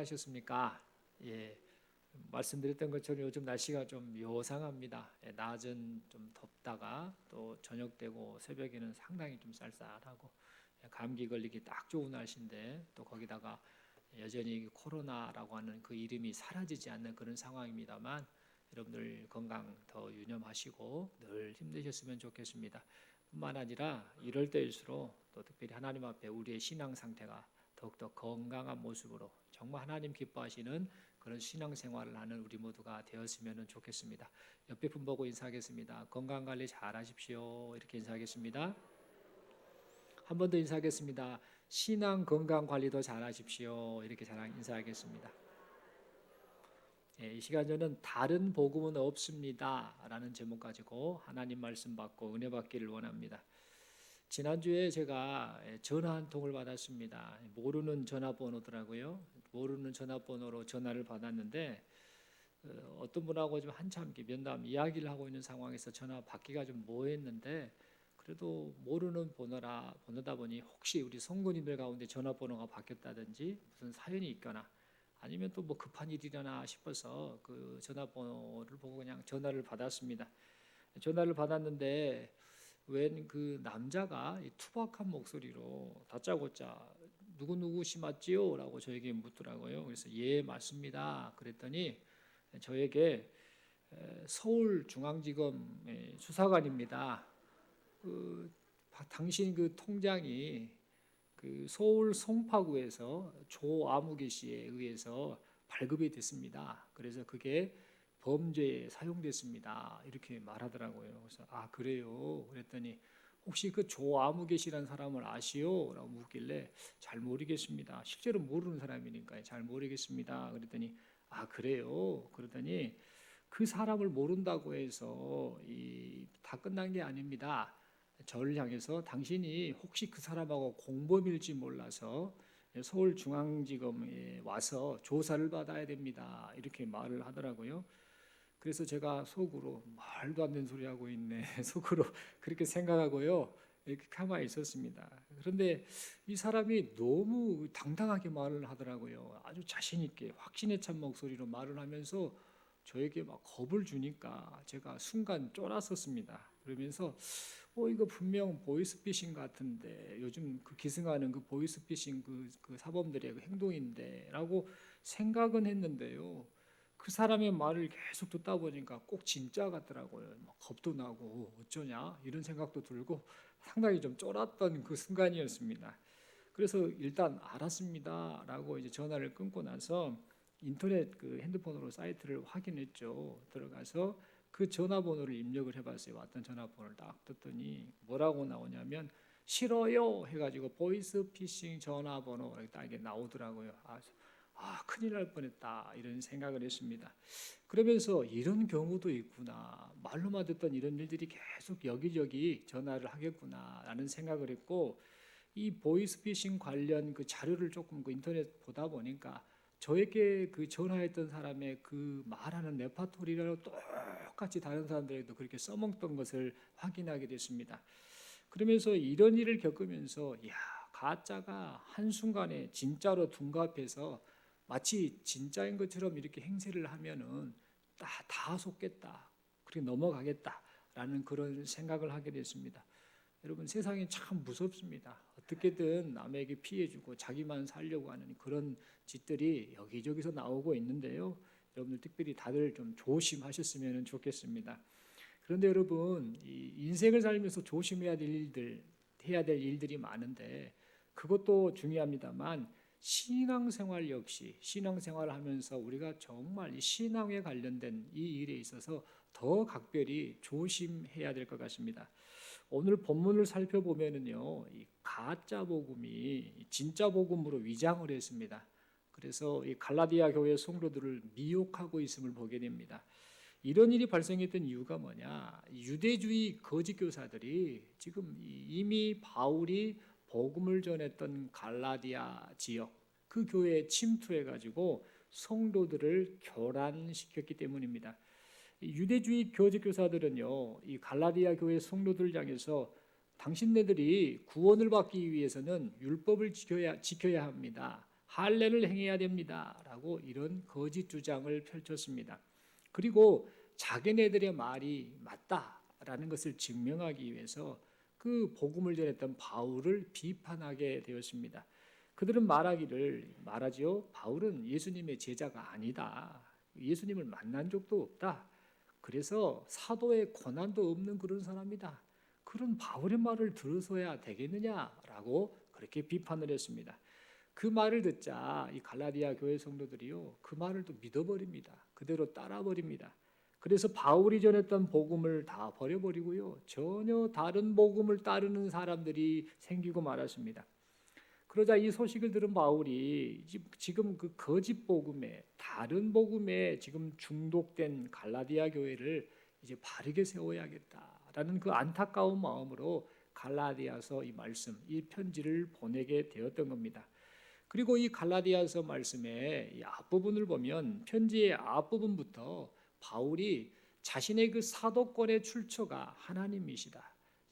하셨습니까? 예, 말씀드렸던 것처럼 요즘 날씨가 좀 요상합니다. 낮은 좀 덥다가 또 저녁 되고 새벽에는 상당히 좀 쌀쌀하고 감기 걸리기 딱 좋은 날씨인데 또 거기다가 여전히 코로나라고 하는 그 이름이 사라지지 않는 그런 상황입니다만 여러분들 건강 더 유념하시고 늘 힘내셨으면 좋겠습니다. 뿐만 아니라 이럴 때일수록 또 특별히 하나님 앞에 우리의 신앙 상태가 더욱더 건강한 모습으로 정말 하나님 기뻐하시는 그런 신앙생활을 하는 우리 모두가 되었으면 좋겠습니다. 옆에 분 보고 인사하겠습니다. 건강관리 잘 하십시오. 이렇게 인사하겠습니다. 한 번 더 인사하겠습니다. 신앙 건강관리도 잘 하십시오. 이렇게 잘 인사하겠습니다. 이 시간 저는 다른 복음은 없습니다 라는 제목 가지고 하나님 말씀 받고 은혜 받기를 원합니다. 지난주에 제가 전화 한 통을 받았습니다. 모르는 전화번호더라고요. 모르는 전화번호로 전화를 받았는데 어떤 분하고 좀 한참 면담 이야기를 하고 있는 상황에서 전화 받기가 좀 뭐했는데 그래도 모르는 번호다 보니 혹시 우리 성도님들 가운데 전화번호가 바뀌었다든지 무슨 사연이 있거나 아니면 또 뭐 급한 일이려나 싶어서 그 전화번호를 보고 그냥 전화를 받았습니다. 전화를 받았는데 웬 그 남자가 투박한 목소리로 다짜고짜 누구누구시 맞지요? 라고 저에게 묻더라고요. 그래서 예 맞습니다. 그랬더니 저에게 서울중앙지검 수사관입니다. 그 당신 그 통장이 그 서울 송파구에서 조아무개 씨에 의해서 발급이 됐습니다. 그래서 그게 범죄에 사용됐습니다. 이렇게 말하더라고요. 그래서 아 그래요? 그랬더니 혹시 그 조아무개 씨라는 사람을 아시오? 라고 묻길래 잘 모르겠습니다. 실제로 모르는 사람이니까 잘 모르겠습니다. 그랬더니 아 그래요? 그러더니 그 사람을 모른다고 해서 다 끝난 게 아닙니다. 저를 향해서 당신이 혹시 그 사람하고 공범일지 몰라서 서울중앙지검에 와서 조사를 받아야 됩니다. 이렇게 말을 하더라고요. 그래서 제가 속으로 말도 안 되는 소리 하고 있네. 속으로 그렇게 생각하고요. 이렇게 가만히 있었습니다. 그런데 이 사람이 너무 당당하게 말을 하더라고요. 아주 자신 있게 확신에 찬 목소리로 말을 하면서 저에게 막 겁을 주니까 제가 순간 쫄았었습니다. 그러면서 이거 분명 보이스피싱 같은데 요즘 그 기승하는 그 보이스피싱 그 사범들의 그 행동인데라고 생각은 했는데요. 그 사람의 말을 계속 듣다 보니까 꼭 진짜 같더라고요. 막 겁도 나고 어쩌냐 이런 생각도 들고 상당히 좀 쫄았던 그 순간이었습니다. 그래서 일단 알았습니다라고 이제 전화를 끊고 나서 인터넷 그 핸드폰으로 사이트를 확인했죠. 들어가서 그 전화번호를 입력을 해봤어요. 왔던 전화번호를 딱 떴더니 뭐라고 나오냐면 싫어요 해가지고 보이스 피싱 전화번호 이렇게 딱 이게 나오더라고요. 큰일 날 뻔했다 이런 생각을 했습니다. 그러면서 이런 경우도 있구나, 말로만 듣던 이런 일들이 계속 여기저기 전화를 하겠구나라는 생각을 했고, 이 보이스피싱 관련 그 자료를 조금 그 인터넷 보다 보니까 저에게 그 전화했던 사람의 그 말하는 레파토리를 똑같이 다른 사람들에게도 그렇게 써먹던 것을 확인하게 됐습니다. 그러면서 이런 일을 겪으면서 가짜가 한순간에 진짜로 둔갑해서 마치 진짜인 것처럼 이렇게 행세를 하면은 다 속겠다, 그렇게 넘어가겠다라는 그런 생각을 하게 됐습니다. 여러분, 세상이 참 무섭습니다. 어떻게든 남에게 피해주고 자기만 살려고 하는 그런 짓들이 여기저기서 나오고 있는데요. 여러분들 특별히 다들 좀 조심하셨으면 좋겠습니다. 그런데 여러분, 이 인생을 살면서 조심해야 될 일들, 해야 될 일들이 많은데 그것도 중요합니다만 신앙생활 역시 신앙생활을 하면서 우리가 정말 이 신앙에 관련된 이 일에 있어서 더 각별히 조심해야 될 것 같습니다. 오늘 본문을 살펴보면은요, 이 가짜 복음이 진짜 복음으로 위장을 했습니다. 그래서 이 갈라디아 교회 성도들을 미혹하고 있음을 보게 됩니다. 이런 일이 발생했던 이유가 뭐냐? 유대주의 거짓 교사들이 지금 이미 바울이 복음을 전했던 갈라디아 지역 그 교회에 침투해 가지고 성도들을 교란시켰기 때문입니다. 유대주의 거짓 교사들은요, 이 갈라디아 교회 성도들을 향해서 당신네들이 구원을 받기 위해서는 율법을 지켜야 합니다. 할례를 행해야 됩니다라고 이런 거짓 주장을 펼쳤습니다. 그리고 자기네들의 말이 맞다라는 것을 증명하기 위해서 그 복음을 전했던 바울을 비판하게 되었습니다. 그들은 말하지요. 바울은 예수님의 제자가 아니다. 예수님을 만난 적도 없다. 그래서 사도의 권한도 없는 그런 사람이다. 그런 바울의 말을 들어서야 되겠느냐라고 그렇게 비판을 했습니다. 그 말을 듣자 이 갈라디아 교회 성도들이요, 그 말을 또 믿어버립니다. 그대로 따라버립니다. 그래서 바울이 전했던 복음을 다 버려버리고요, 전혀 다른 복음을 따르는 사람들이 생기고 말았습니다. 그러자 이 소식을 들은 바울이 지금 그 거짓 복음에, 다른 복음에 지금 중독된 갈라디아 교회를 이제 바르게 세워야겠다라는 그 안타까운 마음으로 갈라디아서 이 말씀, 이 편지를 보내게 되었던 겁니다. 그리고 이 갈라디아서 말씀의 이 앞부분을 보면 편지의 앞부분부터 바울이 자신의 그 사도권의 출처가 하나님이시다,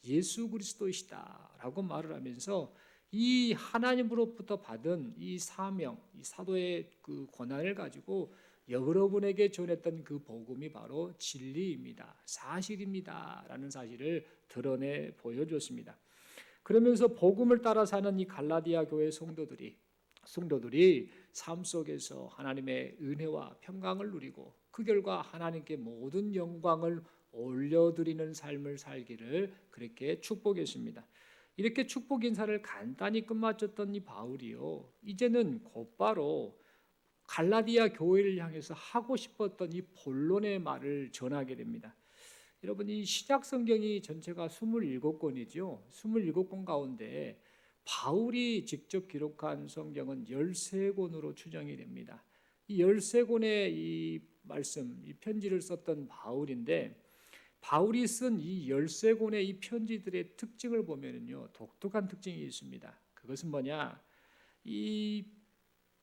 예수 그리스도이시다라고 말을 하면서 이 하나님으로부터 받은 이 사명, 이 사도의 그 권한을 가지고 여러분에게 전했던 그 복음이 바로 진리입니다, 사실입니다라는 사실을 드러내 보여줬습니다. 그러면서 복음을 따라 사는 이 갈라디아 교회 성도들이 삶 속에서 하나님의 은혜와 평강을 누리고 그 결과 하나님께 모든 영광을 올려드리는 삶을 살기를 그렇게 축복했습니다. 이렇게 축복 인사를 간단히 끝마쳤던 이 바울이요, 이제는 곧바로 갈라디아 교회를 향해서 하고 싶었던 이 본론의 말을 전하게 됩니다. 여러분, 이 신약 성경이 전체가 27권이죠. 27권 가운데 바울이 직접 기록한 성경은 13권으로 추정이 됩니다. 이 13권의 이 말씀, 이 편지를 썼던 바울인데, 바울이 쓴 이 13권의 이 편지들의 특징을 보면요, 독특한 특징이 있습니다. 그것은 뭐냐? 이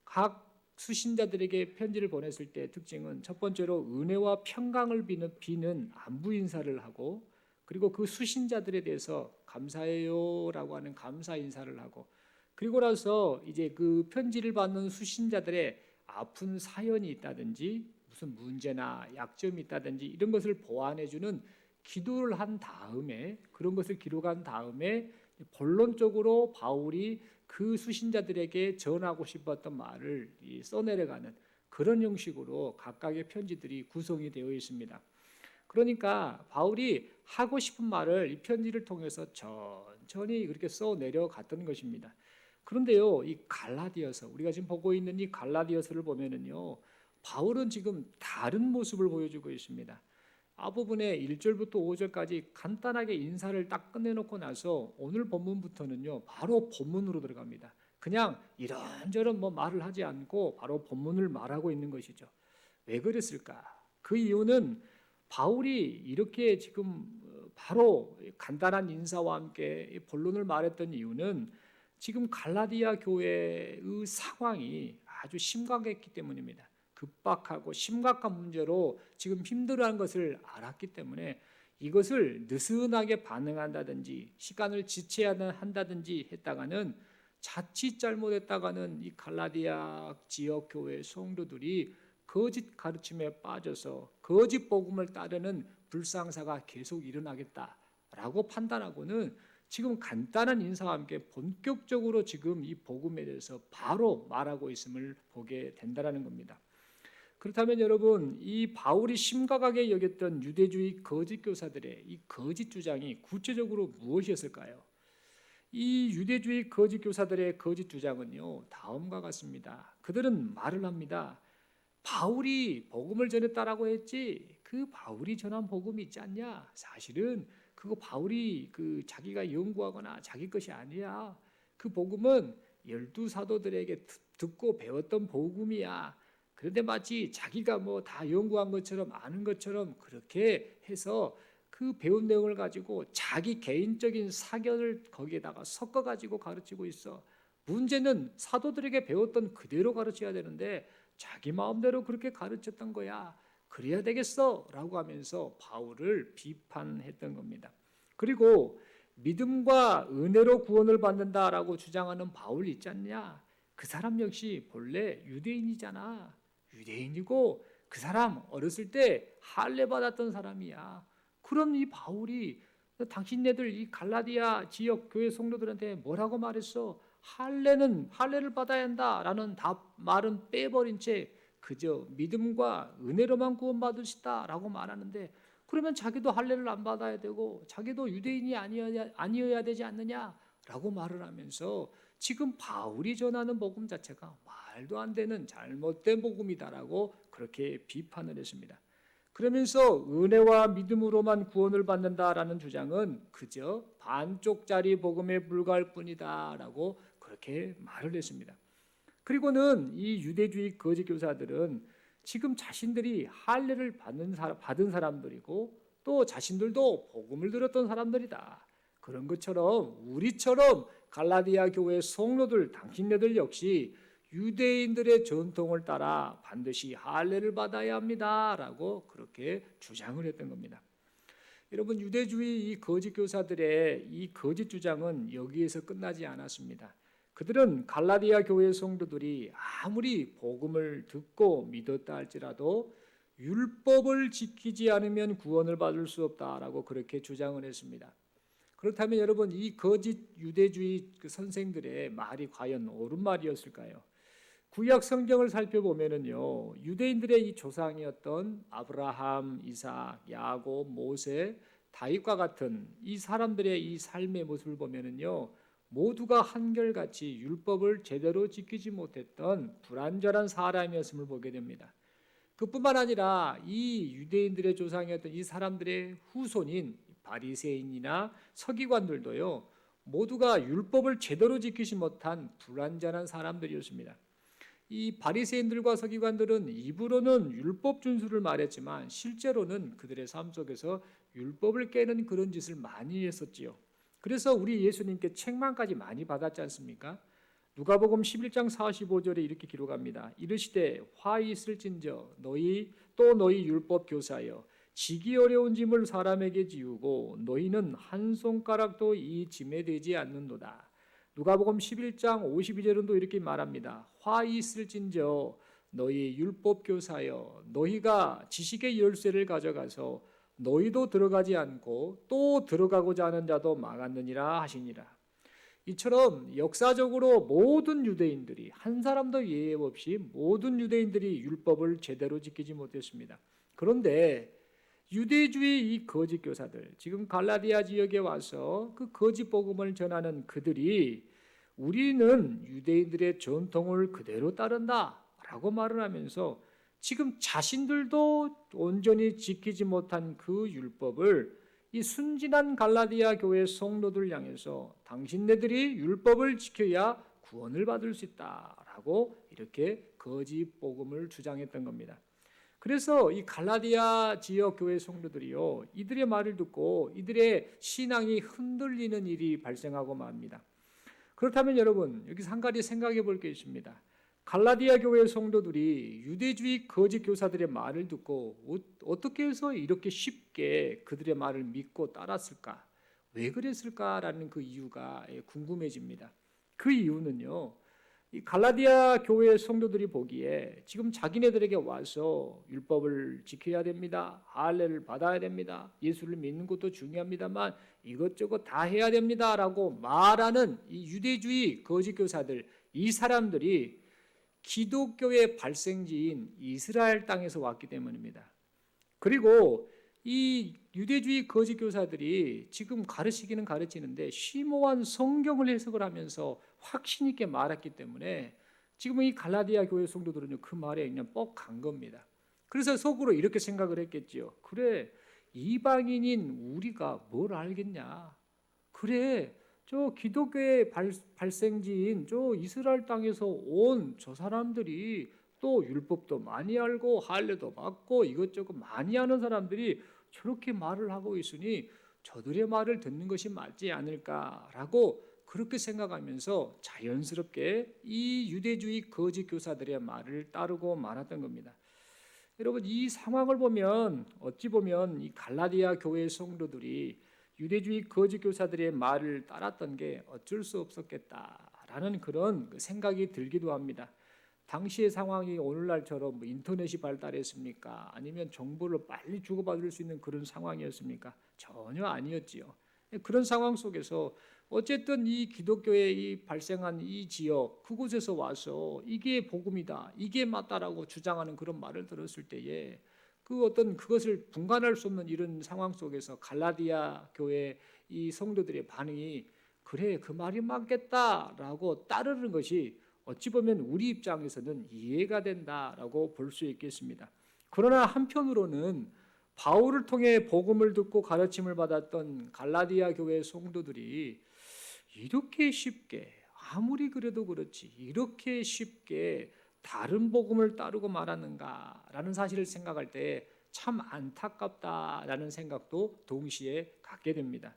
각 수신자들에게 편지를 보냈을 때 특징은 첫 번째로 은혜와 평강을 비는 안부 인사를 하고, 그리고 그 수신자들에 대해서 감사해요라고 하는 감사 인사를 하고, 그리고 나서 이제 그 편지를 받는 수신자들의 아픈 사연이 있다든지 무슨 문제나 약점이 있다든지 이런 것을 보완해주는 기도를 한 다음에, 그런 것을 기록한 다음에 본론적으로 바울이 그 수신자들에게 전하고 싶었던 말을 써내려가는 그런 형식으로 각각의 편지들이 구성이 되어 있습니다. 그러니까 바울이 하고 싶은 말을 이 편지를 통해서 천천히 그렇게 써내려갔던 것입니다. 그런데요, 이 갈라디아서, 우리가 지금 보고 있는 이 갈라디아서를 보면은요, 바울은 지금 다른 모습을 보여주고 있습니다. 앞부분에 1절부터 5절까지 간단하게 인사를 딱 끝내놓고 나서 오늘 본문부터는요, 바로 본문으로 들어갑니다. 그냥 이런저런 말을 하지 않고 바로 본문을 말하고 있는 것이죠. 왜 그랬을까? 그 이유는 바울이 이렇게 지금 바로 간단한 인사와 함께 본론을 말했던 이유는 지금 갈라디아 교회의 상황이 아주 심각했기 때문입니다. 급박하고 심각한 문제로 지금 힘들어하는 것을 알았기 때문에 이것을 느슨하게 반응한다든지 시간을 지체해야 한다든지 했다가는, 자칫 잘못했다가는 이 갈라디아 지역 교회 성도들이 거짓 가르침에 빠져서 거짓 복음을 따르는 불상사가 계속 일어나겠다라고 판단하고는 지금 간단한 인사와 함께 본격적으로 지금 이 복음에 대해서 바로 말하고 있음을 보게 된다는 겁니다. 그렇다면 여러분, 이 바울이 심각하게 여겼던 유대주의 거짓 교사들의 이 거짓 주장이 구체적으로 무엇이었을까요? 이 유대주의 거짓 교사들의 거짓 주장은요, 다음과 같습니다. 그들은 말을 합니다. 바울이 복음을 전했다라고 했지, 그 바울이 전한 복음이 있지 않냐? 사실은 그거 바울이 자기가 연구하거나 자기 것이 아니야. 그 복음은 12사도들에게 듣고 배웠던 복음이야. 그런데 마치 자기가 다 연구한 것처럼 아는 것처럼 그렇게 해서 그 배운 내용을 가지고 자기 개인적인 사견을 거기에다가 섞어 가지고 가르치고 있어. 문제는 사도들에게 배웠던 그대로 가르쳐야 되는데 자기 마음대로 그렇게 가르쳤던 거야. 그래야 되겠어 라고 하면서 바울을 비판했던 겁니다. 그리고 믿음과 은혜로 구원을 받는다라고 주장하는 바울 있지 않냐? 그 사람 역시 본래 유대인이잖아. 유대인이고 그 사람 어렸을 때 할례 받았던 사람이야. 그럼 이 바울이 당신네들 이 갈라디아 지역 교회 성도들한테 뭐라고 말했어? 할례를 받아야 한다라는 말은 빼버린 채 그저 믿음과 은혜로만 구원받으시다라고 말하는데, 그러면 자기도 할례를 안 받아야 되고 자기도 유대인이 아니어야 되지 않느냐라고 말을 하면서 지금 바울이 전하는 복음 자체가 말도 안 되는 잘못된 복음이다라고 그렇게 비판을 했습니다. 그러면서 은혜와 믿음으로만 구원을 받는다라는 주장은 그저 반쪽짜리 복음에 불과할 뿐이다라고 그렇게 말을 했습니다. 그리고는 이 유대주의 거짓 교사들은 지금 자신들이 할례를 받은 사람들이고 또 자신들도 복음을 들었던 사람들이다. 그런 것처럼 우리처럼 갈라디아 교회 성도들 당신네들 역시 유대인들의 전통을 따라 반드시 할례를 받아야 합니다라고 그렇게 주장을 했던 겁니다. 여러분, 유대주의 이 거짓 교사들의 이 거짓 주장은 여기에서 끝나지 않았습니다. 그들은 갈라디아 교회 성도들이 아무리 복음을 듣고 믿었다 할지라도 율법을 지키지 않으면 구원을 받을 수 없다라고 그렇게 주장을 했습니다. 그렇다면 여러분, 이 거짓 유대주의 선생들의 말이 과연 옳은 말이었을까요? 구약 성경을 살펴보면은요, 유대인들의 이 조상이었던 아브라함, 이삭, 야곱, 모세, 다윗과 같은 이 사람들의 이 삶의 모습을 보면은요, 모두가 한결같이 율법을 제대로 지키지 못했던 불완전한 사람이었음을 보게 됩니다. 그뿐만 아니라 이 유대인들의 조상이었던 이 사람들의 후손인 바리새인이나 서기관들도요, 모두가 율법을 제대로 지키지 못한 불완전한 사람들이었습니다. 이 바리새인들과 서기관들은 입으로는 율법 준수를 말했지만 실제로는 그들의 삶 속에서 율법을 깨는 그런 짓을 많이 했었지요. 그래서 우리 예수님께 책망까지 많이 받았지 않습니까? 누가복음 11장 45절에 이렇게 기록합니다. 이르시되 화 있을진저 너희 율법 교사여 지기 어려운 짐을 사람에게 지우고 너희는 한 손가락도 이 짐에 대지 않는도다. 누가복음 11장 52절은 또 이렇게 말합니다. 화 있을진저 너희 율법 교사여 너희가 지식의 열쇠를 가져가서 너희도 들어가지 않고 또 들어가고자 하는 자도 막았느니라 하시니라. 이처럼 역사적으로 모든 유대인들이 한 사람도 예외 없이 모든 유대인들이 율법을 제대로 지키지 못했습니다. 그런데 유대주의 이 거짓 교사들, 지금 갈라디아 지역에 와서 그 거짓 복음을 전하는 그들이 우리는 유대인들의 전통을 그대로 따른다라고 말을 하면서 지금 자신들도 온전히 지키지 못한 그 율법을 이 순진한 갈라디아 교회 성도들 향해서 당신네들이 율법을 지켜야 구원을 받을 수 있다라고 이렇게 거짓 복음을 주장했던 겁니다. 그래서 이 갈라디아 지역 교회 성도들이요, 이들의 말을 듣고 이들의 신앙이 흔들리는 일이 발생하고 맙니다. 그렇다면 여러분, 여기서 한 가지 생각해 볼 게 있습니다. 갈라디아 교회 성도들이 유대주의 거짓 교사들의 말을 듣고 어떻게 해서 이렇게 쉽게 그들의 말을 믿고 따랐을까? 왜 그랬을까라는 그 이유가 궁금해집니다. 그 이유는요, 이 갈라디아 교회 성도들이 보기에 지금 자기네들에게 와서 율법을 지켜야 됩니다. 할례를 받아야 됩니다. 예수를 믿는 것도 중요합니다만 이것저것 다 해야 됩니다라고 말하는 이 유대주의 거짓 교사들, 이 사람들이 기독교의 발생지인 이스라엘 땅에서 왔기 때문입니다. 그리고 이 유대주의 거짓 교사들이 지금 가르치기는 가르치는데 심오한 성경을 해석을 하면서 확신 있게 말했기 때문에 지금 이 갈라디아 교회 성도들은 그 말에 그냥 뻑 간 겁니다. 그래서 속으로 이렇게 생각을 했겠지요. 그래, 이방인인 우리가 뭘 알겠냐? 그래, 저 기독교의 발생지인 저 이스라엘 땅에서 온 저 사람들이 또 율법도 많이 알고 할례도 받고 이것저것 많이 하는 사람들이 저렇게 말을 하고 있으니 저들의 말을 듣는 것이 맞지 않을까라고 그렇게 생각하면서 자연스럽게 이 유대주의 거짓 교사들의 말을 따르고 말았던 겁니다. 여러분, 이 상황을 보면 어찌 보면 이 갈라디아 교회 성도들이 유대주의 거짓 교사들의 말을 따랐던 게 어쩔 수 없었겠다라고 라는 그런 생각이 들기도 합니다. 당시의 상황이 오늘날처럼 뭐 인터넷이 발달했습니까? 아니면 정보를 빨리 주고받을 수 있는 그런 상황이었습니까? 전혀 아니었지요. 그런 상황 속에서 어쨌든 이 기독교의 이 발생한 이 지역 그곳에서 와서 이게 복음이다, 이게 맞다라고 주장하는 그런 말을 들었을 때에 그 어떤 그것을 분간할 수 없는 이런 상황 속에서 갈라디아 교회 이 성도들의 반응이 그래 그 말이 맞겠다라고 따르는 것이 어찌 보면 우리 입장에서는 이해가 된다라고 볼 수 있겠습니다. 그러나 한편으로는 바울을 통해 복음을 듣고 가르침을 받았던 갈라디아 교회 성도들이 이렇게 쉽게 아무리 그래도 그렇지 이렇게 쉽게 다른 복음을 따르고 말하는가라는 사실을 생각할 때 참 안타깝다라는 생각도 동시에 갖게 됩니다.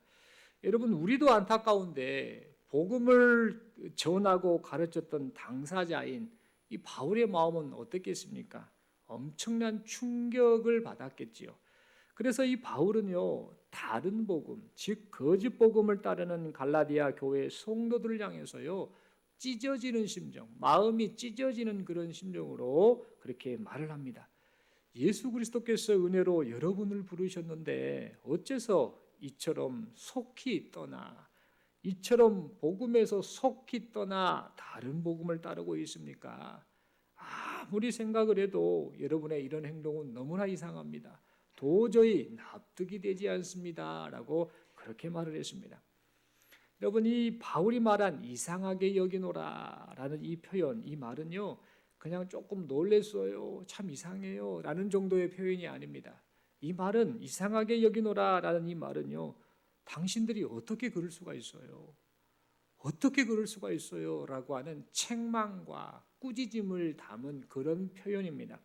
여러분 우리도 안타까운데 복음을 전하고 가르쳤던 당사자인 이 바울의 마음은 어떻겠습니까? 엄청난 충격을 받았겠지요. 그래서 이 바울은요 다른 복음, 즉 거짓 복음을 따르는 갈라디아 교회 성도들을 향해서요 찢어지는 심정, 마음이 찢어지는 그런 심정으로 그렇게 말을 합니다. 예수 그리스도께서 은혜로 여러분을 부르셨는데 어째서 이처럼 속히 떠나, 이처럼 복음에서 속히 떠나 다른 복음을 따르고 있습니까? 아무리 생각을 해도 여러분의 이런 행동은 너무나 이상합니다. 도저히 납득이 되지 않습니다. 라고 그렇게 말을 했습니다. 여러분 이 바울이 말한 이상하게 여기노라 라는 이 표현, 이 말은요 그냥 조금 놀랬어요, 참 이상해요 라는 정도의 표현이 아닙니다. 이 말은 이상하게 여기노라 라는 이 말은요 당신들이 어떻게 그럴 수가 있어요? 어떻게 그럴 수가 있어요? 라고 하는 책망과 꾸짖음을 담은 그런 표현입니다.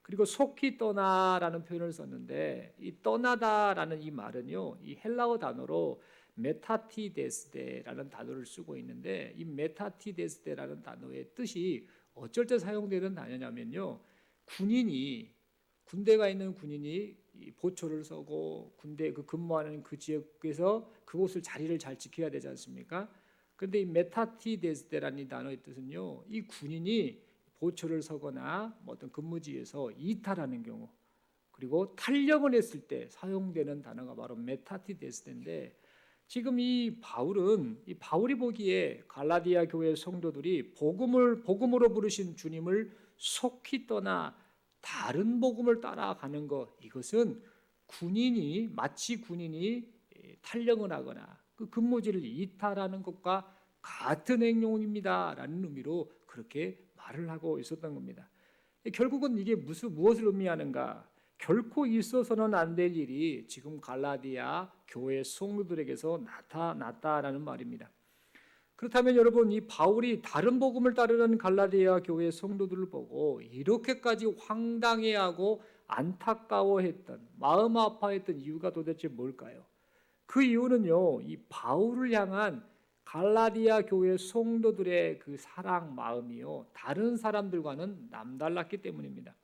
그리고 속히 떠나라는 표현을 썼는데 이 떠나다라는 이 말은요 이 헬라어 단어로 메타티데스데라는 단어를 쓰고 있는데 이 메타티데스데라는 단어의 뜻이 어쩔 때 사용되는 단어냐면요 군인이 군대가 있는 군인이 보초를 서고 군대 그 근무하는 그 지역에서 그곳을 자리를 잘 지켜야 되지 않습니까? 그런데 이 메타티데스데라는 이 단어의 뜻은요 이 군인이 보초를 서거나 어떤 근무지에서 이탈하는 경우 그리고 탈영을 했을 때 사용되는 단어가 바로 메타티데스인데 지금 이 바울이 보기에 갈라디아 교회 성도들이 복음으로 부르신 주님을 속히 떠나 다른 복음을 따라가는 것 이것은 마치 군인이 탈영을 하거나 그 근무지를 이탈하는 것과 같은 행동입니다라는 의미로 그렇게 말을 하고 있었던 겁니다. 결국은 이게 무엇을 의미하는가? 결코 있어서는 안 될 일이 지금 갈라디아 교회 성도들에게서 나타났다라는 말입니다. 그렇다면 여러분 이 바울이 다른 복음을 따르는 갈라디아 교회 성도들을 보고 이렇게까지 황당해하고 안타까워했던 마음 아파했던 이유가 도대체 뭘까요? 그 이유는요 이 바울을 향한 갈라디아 교회 성도들의 그 사랑 마음이요 다른 사람들과는 남달랐기 때문입니다.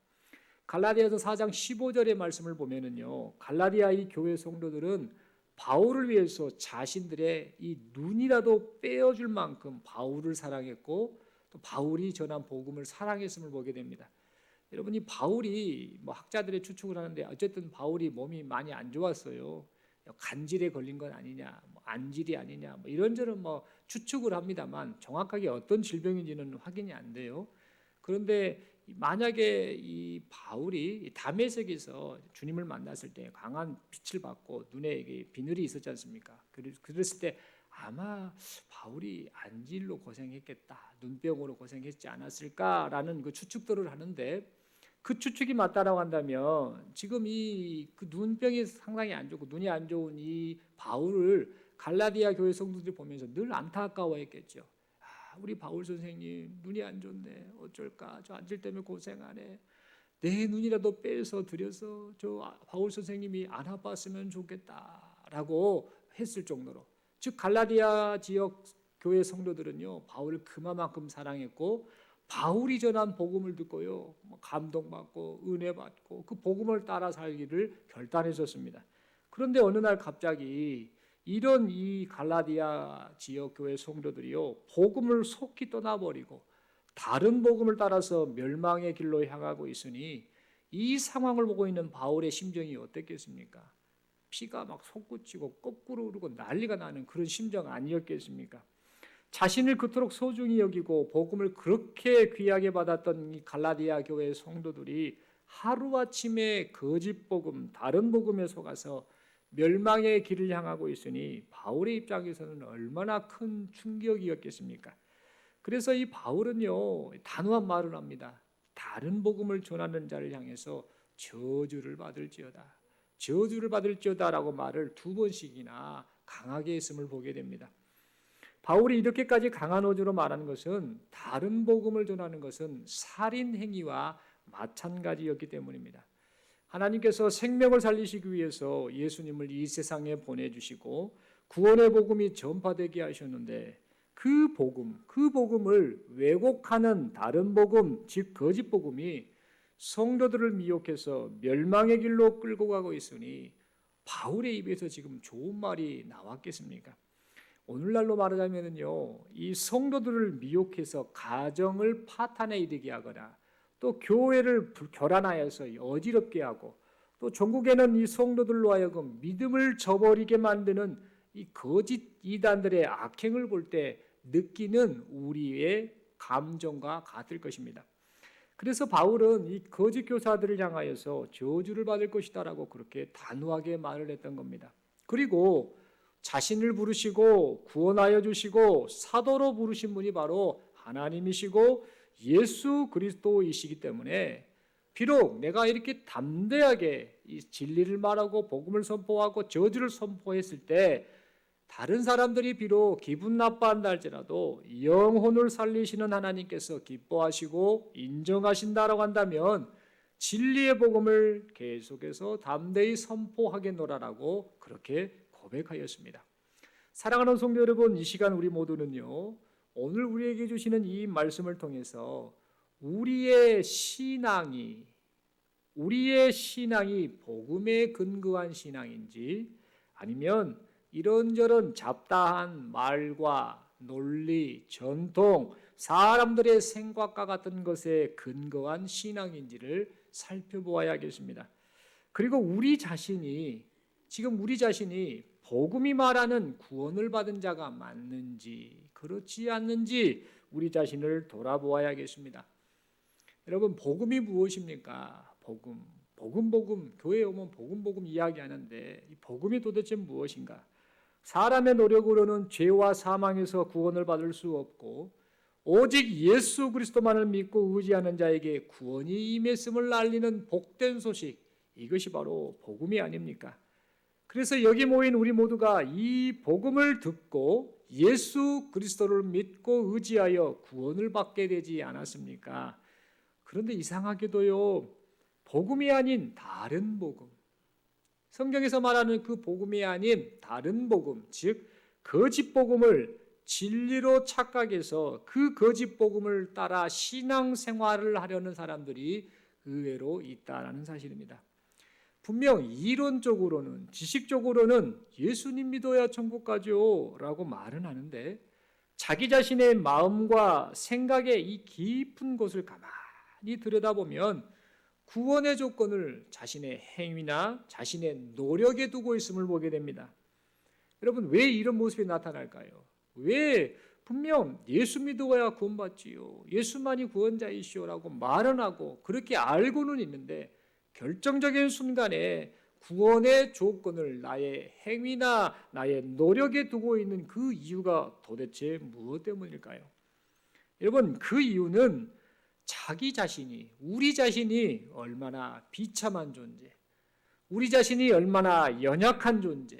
갈라디아서 4장 15절의 말씀을 보면은요 갈라디아 이 교회 성도들은 바울을 위해서 자신들의 이 눈이라도 빼어줄 만큼 바울을 사랑했고 또 바울이 전한 복음을 사랑했음을 보게 됩니다. 여러분 이 바울이 학자들의 추측을 하는데 어쨌든 바울이 몸이 많이 안 좋았어요. 간질에 걸린 건 아니냐, 안질이 아니냐, 이런저런 추측을 합니다만 정확하게 어떤 질병인지는 확인이 안 돼요. 그런데 만약에 이 바울이 다메섹에서 주님을 만났을 때 강한 빛을 받고 눈에 비늘이 있었지 않습니까? 그랬을 때 아마 바울이 안질로 고생했겠다, 눈병으로 고생했지 않았을까라는 그 추측들을 하는데 그 추측이 맞다라고 한다면 지금 그 눈병이 상당히 안 좋고 눈이 안 좋은 이 바울을 갈라디아 교회 성도들이 보면서 늘 안타까워했겠죠. 우리 바울 선생님 눈이 안 좋네, 어쩔까, 저 안질 때문에 고생하네, 내 눈이라도 빼서 드려서 저 바울 선생님이 안 아팠으면 좋겠다라고 했을 정도로, 즉 갈라디아 지역 교회 성도들은요 바울을 그만큼 사랑했고 바울이 전한 복음을 듣고요 감동받고 은혜받고 그 복음을 따라 살기를 결단했었습니다. 그런데 어느 날 갑자기 이런 이 갈라디아 지역 교회 성도들이요, 복음을 속히 떠나버리고 다른 복음을 따라서 멸망의 길로 향하고 있으니 이 상황을 보고 있는 바울의 심정이 어땠겠습니까? 피가 막 솟구치고 거꾸로 흐르고 난리가 나는 그런 심정 아니었겠습니까? 자신을 그토록 소중히 여기고 복음을 그렇게 귀하게 받았던 이 갈라디아 교회 성도들이 하루아침에 거짓 복음, 다른 복음에 속아서 멸망의 길을 향하고 있으니 바울의 입장에서는 얼마나 큰 충격이었겠습니까? 그래서 이 바울은요, 단호한 말을 합니다. 다른 복음을 전하는 자를 향해서 저주를 받을지어다. 저주를 받을지어다라고 말을 2번씩이나 강하게 했음을 보게 됩니다. 바울이 이렇게까지 강한 어조로 말하는 것은 다른 복음을 전하는 것은 살인 행위와 마찬가지였기 때문입니다. 하나님께서 생명을 살리시기 위해서 예수님을 이 세상에 보내주시고 구원의 복음이 전파되게 하셨는데 그 복음을 왜곡하는 다른 복음, 즉 거짓 복음이 성도들을 미혹해서 멸망의 길로 끌고 가고 있으니 바울의 입에서 지금 좋은 말이 나왔겠습니까? 오늘날로 말하자면요, 이 성도들을 미혹해서 가정을 파탄에 이르게 하거나 또 교회를 교란하여서 어지럽게 하고 또 전국에는 이 성도들로 하여금 믿음을 저버리게 만드는 이 거짓 이단들의 악행을 볼 때 느끼는 우리의 감정과 같을 것입니다. 그래서 바울은 이 거짓 교사들을 향하여서 저주를 받을 것이다라고 그렇게 단호하게 말을 했던 겁니다. 그리고 자신을 부르시고 구원하여 주시고 사도로 부르신 분이 바로 하나님이시고 예수 그리스도이시기 때문에 비록 내가 이렇게 담대하게 이 진리를 말하고 복음을 선포하고 저주를 선포했을 때 다른 사람들이 비록 기분 나빠한다 할지라도 영혼을 살리시는 하나님께서 기뻐하시고 인정하신다라고 한다면 진리의 복음을 계속해서 담대히 선포하겠노라라고 그렇게 고백하였습니다. 사랑하는 성도 여러분, 이 시간 우리 모두는요, 오늘 우리에게 주시는 이 말씀을 통해서 우리의 신앙이 복음에 근거한 신앙인지 아니면 이런저런 잡다한 말과 논리, 전통, 사람들의 생각과 같은 것에 근거한 신앙인지를 살펴보아야겠습니다. 그리고 지금 우리 자신이 복음이 말하는 구원을 받은 자가 맞는지 그렇지 않는지 우리 자신을 돌아보아야겠습니다. 여러분, 복음이 무엇입니까? 복음, 교회에 오면 복음 이야기하는데 이 복음이 도대체 무엇인가? 사람의 노력으로는 죄와 사망에서 구원을 받을 수 없고 오직 예수 그리스도만을 믿고 의지하는 자에게 구원이 임했음을 알리는 복된 소식, 이것이 바로 복음이 아닙니까? 그래서 여기 모인 우리 모두가 이 복음을 듣고 예수 그리스도를 믿고 의지하여 구원을 받게 되지 않았습니까? 그런데 이상하게도요, 복음이 아닌 다른 복음, 성경에서 말하는 그 복음이 아닌 다른 복음, 즉 거짓 복음을 진리로 착각해서 그 거짓 복음을 따라 신앙생활을 하려는 사람들이 의외로 있다는 사실입니다. 분명 이론적으로는, 지식적으로는 예수님 믿어야 천국 가죠 라고 말은 하는데 자기 자신의 마음과 생각의 이 깊은 곳을 가만히 들여다보면 구원의 조건을 자신의 행위나 자신의 노력에 두고 있음을 보게 됩니다. 여러분, 왜 이런 모습이 나타날까요? 왜 분명 예수 믿어야 구원받지요, 예수만이 구원자이시오라고 말은 하고 그렇게 알고는 있는데 결정적인 순간에 구원의 조건을 나의 행위나 나의 노력에 두고 있는 그 이유가 도대체 무엇 때문일까요? 여러분, 그 이유는 우리 자신이 얼마나 비참한 존재, 우리 자신이 얼마나 연약한 존재,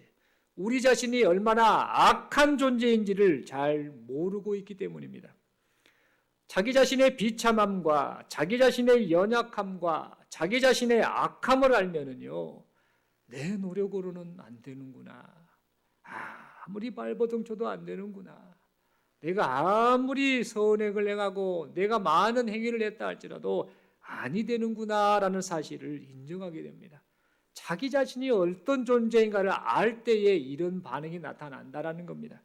우리 자신이 얼마나 악한 존재인지를 잘 모르고 있기 때문입니다. 자기 자신의 비참함과 자기 자신의 연약함과 자기 자신의 악함을 알면은요, 내 노력으로는 안 되는구나, 아무리 발버둥쳐도 안 되는구나, 내가 아무리 선행을 행하고 내가 많은 행위를 했다 할지라도 아니 되는구나라는 사실을 인정하게 됩니다. 자기 자신이 어떤 존재인가를 알 때에 이런 반응이 나타난다라는 겁니다.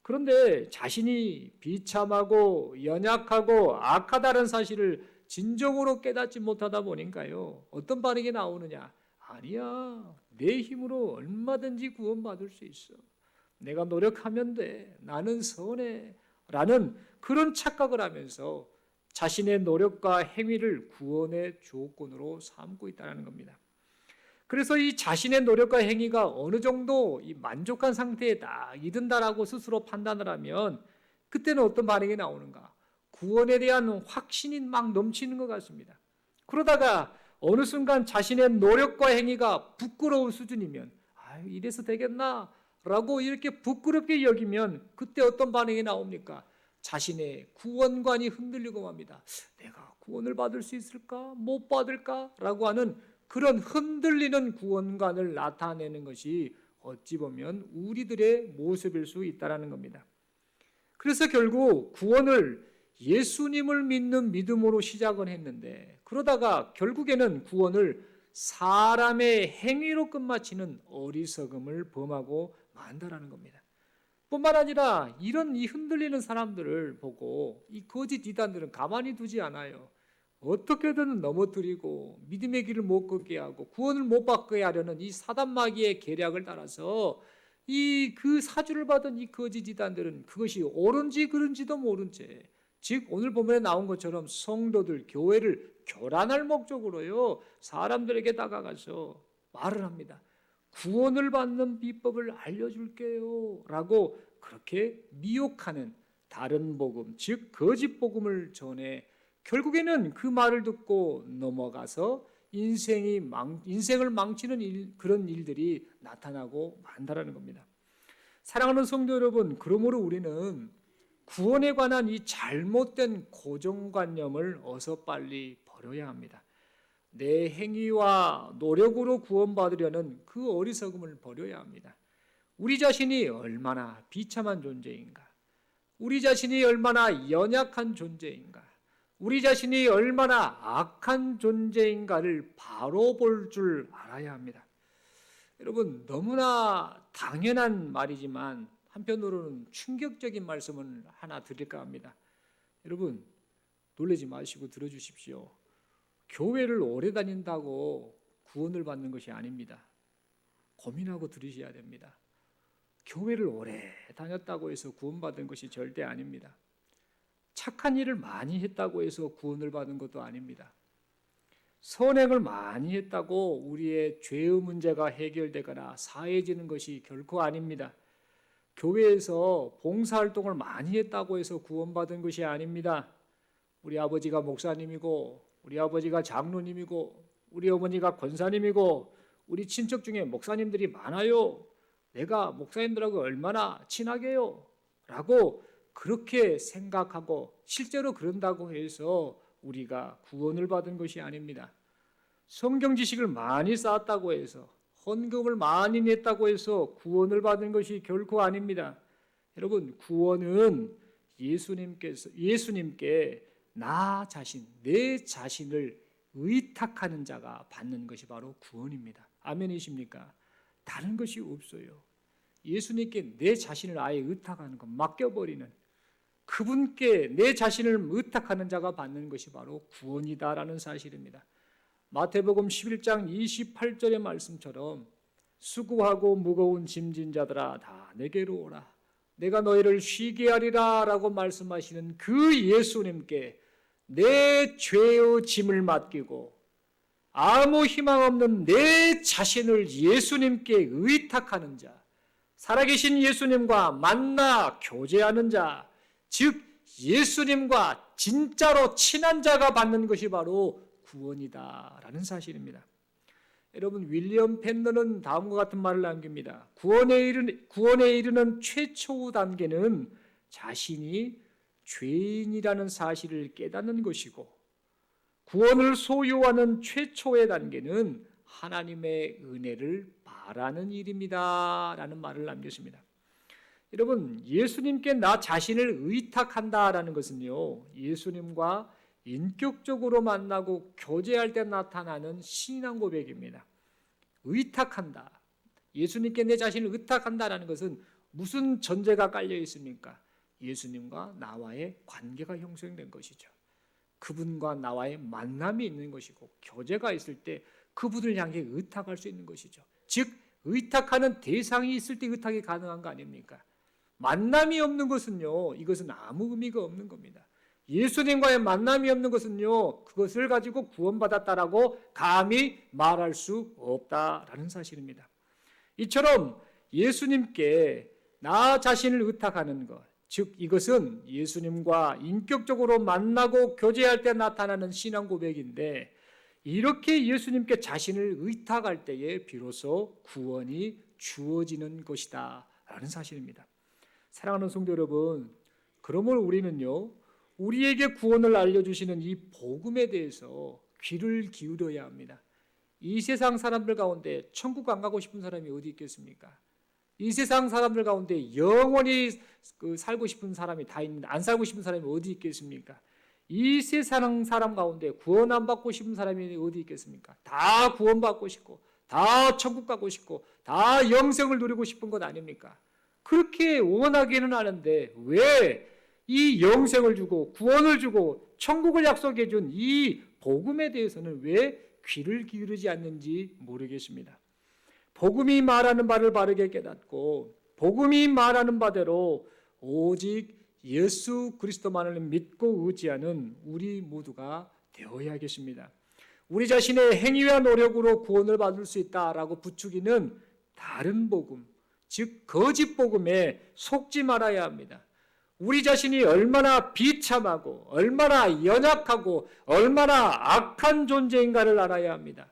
그런데 자신이 비참하고 연약하고 악하다는 사실을 진정으로 깨닫지 못하다 보니까요, 어떤 반응이 나오느냐? 아니야, 내 힘으로 얼마든지 구원받을 수 있어. 내가 노력하면 돼. 나는 선해. 라는 그런 착각을 하면서 자신의 노력과 행위를 구원의 조건으로 삼고 있다는 겁니다. 그래서 이 자신의 노력과 행위가 어느 정도 이 만족한 상태에 딱 이른다라고 스스로 판단을 하면 그때는 어떤 반응이 나오는가? 구원에 대한 확신이 막 넘치는 것 같습니다. 그러다가 어느 순간 자신의 노력과 행위가 부끄러운 수준이면 이래서 되겠나? 라고 이렇게 부끄럽게 여기면 그때 어떤 반응이 나옵니까? 자신의 구원관이 흔들리고 맙니다. 내가 구원을 받을 수 있을까? 못 받을까? 라고 하는 그런 흔들리는 구원관을 나타내는 것이 어찌 보면 우리들의 모습일 수 있다는 겁니다. 그래서 결국 구원을 예수님을 믿는 믿음으로 시작은 했는데 그러다가 결국에는 구원을 사람의 행위로 끝마치는 어리석음을 범하고 만다라는 겁니다. 뿐만 아니라 이런 이 흔들리는 사람들을 보고 이 거짓 이단들은 가만히 두지 않아요. 어떻게든 넘어뜨리고 믿음의 길을 못 걷게 하고 구원을 못 받게 하려는 이 사단마귀의 계략을 따라서 이 그 사주를 받은 이 거짓 이단들은 그것이 옳은지 그른지도 모른 채, 즉 오늘 본문에 나온 것처럼 성도들 교회를 교란할 목적으로요 사람들에게 다가가서 말을 합니다. 구원을 받는 비법을 알려줄게요 라고 그렇게 미혹하는 다른 복음, 즉 거짓 복음을 전해 결국에는 그 말을 듣고 넘어가서 인생을 망치는 그런 일들이 나타나고 만다라는 겁니다. 사랑하는 성도 여러분, 그러므로 우리는 구원에 관한 이 잘못된 고정관념을 어서 빨리 버려야 합니다. 내 행위와 노력으로 구원받으려는 그 어리석음을 버려야 합니다. 우리 자신이 얼마나 비참한 존재인가? 우리 자신이 얼마나 연약한 존재인가? 우리 자신이 얼마나 악한 존재인가를 바로 볼 줄 알아야 합니다. 여러분, 너무나 당연한 말이지만 한편으로는 충격적인 말씀을 하나 드릴까 합니다. 여러분, 놀라지 마시고 들어주십시오. 교회를 오래 다닌다고 구원을 받는 것이 아닙니다. 고민하고 들으셔야 됩니다. 교회를 오래 다녔다고 해서 구원받은 것이 절대 아닙니다. 착한 일을 많이 했다고 해서 구원을 받은 것도 아닙니다. 선행을 많이 했다고 우리의 죄의 문제가 해결되거나 사해지는 것이 결코 아닙니다. 교회에서 봉사활동을 많이 했다고 해서 구원받은 것이 아닙니다. 우리 아버지가 목사님이고 우리 아버지가 장로님이고 우리 어머니가 권사님이고 우리 친척 중에 목사님들이 많아요. 내가 목사님들하고 얼마나 친하게요? 라고 그렇게 생각하고 실제로 그런다고 해서 우리가 구원을 받은 것이 아닙니다. 성경 지식을 많이 쌓았다고 해서 헌금을 많이 냈다고 해서 구원을 받은 것이 결코 아닙니다. 여러분, 구원은 예수님께 나 자신, 내 자신을 의탁하는 자가 받는 것이 바로 구원입니다. 아멘이십니까? 다른 것이 없어요. 예수님께 내 자신을 아예 의탁하는 것, 맡겨버리는 그분께 내 자신을 의탁하는 자가 받는 것이 바로 구원이다라는 사실입니다. 마태복음 11장 28절의 말씀처럼 수고하고 무거운 짐진 자들아 다 내게로 오라. 내가 너희를 쉬게 하리라 라고 말씀하시는 그 예수님께 내 죄의 짐을 맡기고 아무 희망 없는 내 자신을 예수님께 의탁하는 자, 살아계신 예수님과 만나 교제하는 자, 즉 예수님과 진짜로 친한 자가 받는 것이 바로 구원이다라는 사실입니다. 여러분, 윌리엄 펜너는 다음과 같은 말을 남깁니다. 구원에 이르는 최초 단계는 자신이 죄인이라는 사실을 깨닫는 것이고, 구원을 소유하는 최초의 단계는 하나님의 은혜를 바라는 일입니다 라는 말을 남겼습니다. 여러분, 예수님께 나 자신을 의탁한다라는 것은요, 예수님과 인격적으로 만나고 교제할 때 나타나는 신앙 고백입니다. 의탁한다. 예수님께 내 자신을 의탁한다라는 것은 무슨 전제가 깔려 있습니까? 예수님과 나와의 관계가 형성된 것이죠. 그분과 나와의 만남이 있는 것이고 교제가 있을 때 그분을 향해 의탁할 수 있는 것이죠. 즉 의탁하는 대상이 있을 때 의탁이 가능한 거 아닙니까? 만남이 없는 것은요, 이것은 아무 의미가 없는 겁니다. 예수님과의 만남이 없는 것은요, 그것을 가지고 구원받았다라고 감히 말할 수 없다라는 사실입니다. 이처럼 예수님께 나 자신을 의탁하는 것, 즉 이것은 예수님과 인격적으로 만나고 교제할 때 나타나는 신앙 고백인데, 이렇게 예수님께 자신을 의탁할 때에 비로소 구원이 주어지는 것이다 라는 사실입니다. 사랑하는 성도 여러분, 그러므로 우리는요, 우리에게 구원을 알려주시는 이 복음에 대해서 귀를 기울여야 합니다. 이 세상 사람들 가운데 천국 안 가고 싶은 사람이 어디 있겠습니까? 이 세상 사람들 가운데 영원히 살고 싶은 사람이 다 있는데 안 살고 싶은 사람이 어디 있겠습니까? 이 세상 사람 가운데 구원 안 받고 싶은 사람이 어디 있겠습니까? 다 구원받고 싶고 다 천국 가고 싶고 다 영생을 누리고 싶은 것 아닙니까? 그렇게 원하기는 하는데 왜 이 영생을 주고 구원을 주고 천국을 약속해 준 이 복음에 대해서는 왜 귀를 기울이지 않는지 모르겠습니다. 복음이 말하는 바를 바르게 깨닫고 복음이 말하는 바대로 오직 예수 그리스도만을 믿고 의지하는 우리 모두가 되어야겠습니다. 우리 자신의 행위와 노력으로 구원을 받을 수 있다라고 부추기는 다른 복음, 즉 거짓 복음에 속지 말아야 합니다. 우리 자신이 얼마나 비참하고 얼마나 연약하고 얼마나 악한 존재인가를 알아야 합니다.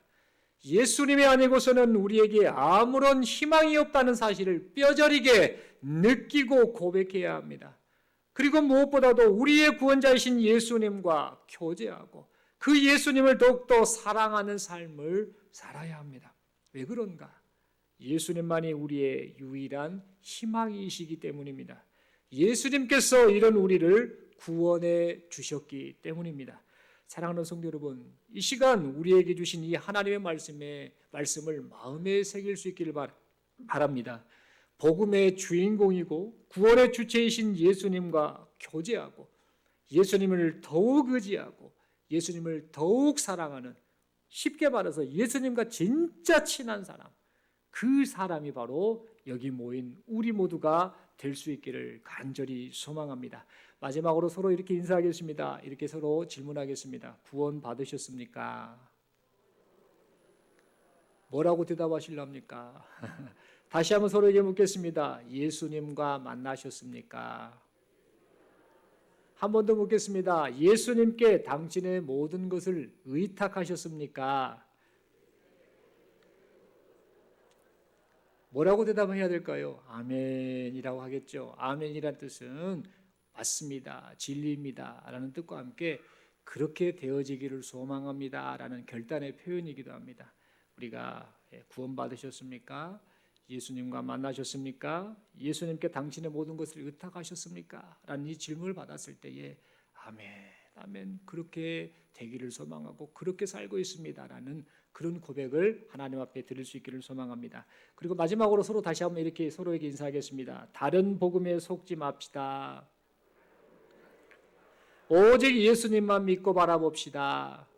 예수님이 아니고서는 우리에게 아무런 희망이 없다는 사실을 뼈저리게 느끼고 고백해야 합니다. 그리고 무엇보다도 우리의 구원자이신 예수님과 교제하고 그 예수님을 더욱더 사랑하는 삶을 살아야 합니다. 왜 그런가? 예수님만이 우리의 유일한 희망이시기 때문입니다. 예수님께서 이런 우리를 구원해 주셨기 때문입니다. 사랑하는 성도 여러분, 이 시간 우리에게 주신 이 하나님의 말씀을 마음에 새길 수 있기를 바랍니다. 복음의 주인공이고 구원의 주체이신 예수님과 교제하고 예수님을 더욱 의지하고 예수님을 더욱 사랑하는, 쉽게 말해서 예수님과 진짜 친한 사람, 그 사람이 바로 여기 모인 우리 모두가 될 수 있기를 간절히 소망합니다. 마지막으로 서로 이렇게 인사하겠습니다. 이렇게 서로 질문하겠습니다. 구원 받으셨습니까? 뭐라고 대답하실랍니까? 다시 한번 서로에게 묻겠습니다. 예수님과 만나셨습니까? 한 번 더 묻겠습니다. 예수님께 당신의 모든 것을 의탁하셨습니까? 뭐라고 대답해야 될까요? 아멘이라고 하겠죠. 아멘이란 뜻은 맞습니다, 진리입니다 라는 뜻과 함께 그렇게 되어지기를 소망합니다 라는 결단의 표현이기도 합니다. 우리가 구원받으셨습니까? 예수님과 만나셨습니까? 예수님께 당신의 모든 것을 의탁하셨습니까? 라는 이 질문을 받았을 때에 아멘, 아멘, 그렇게 되기를 소망하고 그렇게 살고 있습니다 라는 그런 고백을 하나님 앞에 드릴 수 있기를 소망합니다. 그리고 마지막으로 서로 다시 한번 이렇게 서로에게 인사하겠습니다. 다른 복음에 속지 맙시다. 오직 예수님만 믿고 바라봅시다.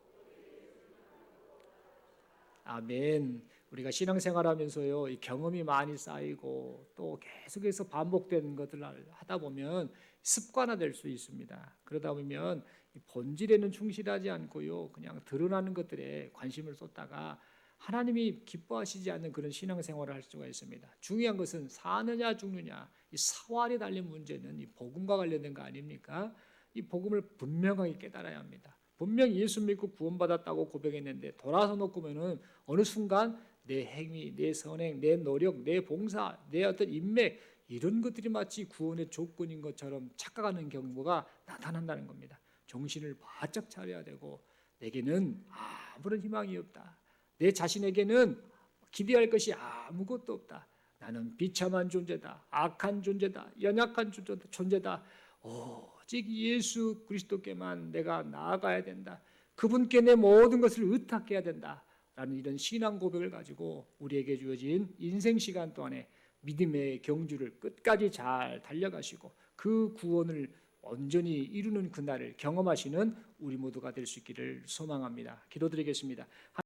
아멘. 우리가 신앙생활하면서요, 이 경험이 많이 쌓이고 또 계속해서 반복되는 것들을 하다 보면 습관화될 수 있습니다. 그러다 보면 본질에는 충실하지 않고요, 그냥 드러나는 것들에 관심을 쏟다가 하나님이 기뻐하시지 않는 그런 신앙생활을 할 수가 있습니다. 중요한 것은 사느냐 죽느냐, 이 사활이 달린 문제는 이 복음과 관련된 거 아닙니까? 이 복음을 분명하게 깨달아야 합니다. 분명 예수 믿고 구원받았다고 고백했는데 돌아서 놓고 보면은 어느 순간 내 행위, 내 선행, 내 노력, 내 봉사, 내 어떤 인맥, 이런 것들이 마치 구원의 조건인 것처럼 착각하는 경우가 나타난다는 겁니다. 정신을 바짝 차려야 되고, 내게는 아무런 희망이 없다, 내 자신에게는 기대할 것이 아무것도 없다, 나는 비참한 존재다, 악한 존재다, 연약한 존재다, 오직 예수 그리스도께만 내가 나아가야 된다, 그분께 내 모든 것을 의탁해야 된다, 라는 이런 신앙 고백을 가지고 우리에게 주어진 인생 시간 동안에 믿음의 경주를 끝까지 잘 달려가시고 그 구원을 온전히 이루는 그날을 경험하시는 우리 모두가 될 수 있기를 소망합니다. 기도드리겠습니다.